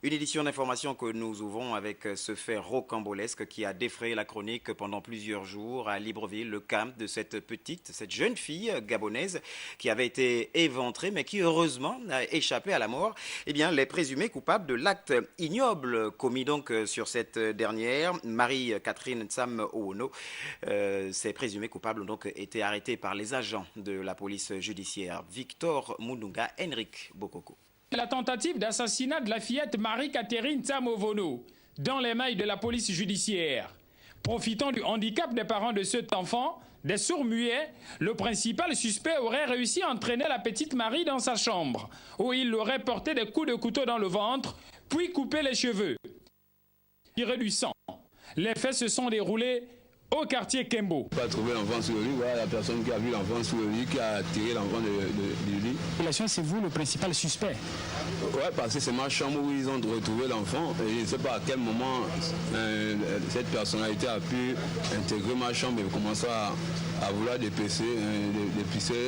Une édition d'information que nous ouvrons avec ce fait rocambolesque qui a défrayé la chronique pendant plusieurs jours à Libreville, le camp de cette jeune fille gabonaise qui avait été éventrée mais qui heureusement a échappé à la mort. Eh bien, les présumés coupables de l'acte ignoble commis donc sur cette dernière, Marie-Catherine Ntsam Oono, ces présumés coupables ont donc été arrêtés par les agents de la police judiciaire. Victor Mundunga, Henrik Bokoko. La tentative d'assassinat de la fillette Marie-Catherine Ntsam Oono dans les mailles de la police judiciaire. Profitant du handicap des parents de cet enfant, des sourds-muets, le principal suspect aurait réussi à entraîner la petite Marie dans sa chambre, où il l'aurait porté des coups de couteau dans le ventre, puis coupé les cheveux. Tiré du sang. Les faits se sont déroulés au quartier Kembo. On va trouver l'enfant sur le lit, voilà la personne qui a vu l'enfant sur le lit, qui a tiré l'enfant du lit. C'est vous le principal suspect? Oui, parce que c'est ma chambre où ils ont retrouvé l'enfant. Et je ne sais pas à quel moment cette personnalité a pu intégrer ma chambre et commencer à vouloir dépisser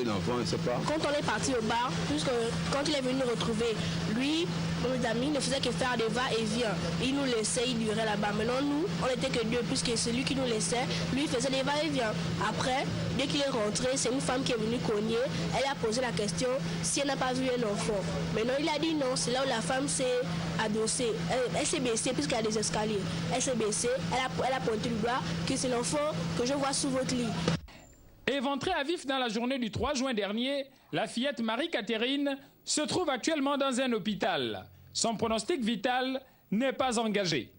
l'enfant, je ne sais pas. Quand on est parti au bar, puisque quand il est venu nous retrouver, lui, nos amis ne faisaient que faire des va-et-vient. Il nous laissait, il durait là-bas. Maintenant, nous, on n'était que deux, puisque celui qui nous laissait, lui, faisait des va-et-vient. Après, dès qu'il est rentré, c'est une femme qui est venue cogner. Elle a posé la question si elle n'a pas vu un enfant. Maintenant, il a dit non. C'est là où la femme s'est adossée. Elle s'est baissée, puisqu'il y a des escaliers. Elle s'est baissée, elle a pointé du doigt que c'est l'enfant que je vois sous votre lit. Éventrée à vif dans la journée du 3 juin dernier, la fillette Marie-Catherine se trouve actuellement dans un hôpital. Son pronostic vital n'est pas engagé.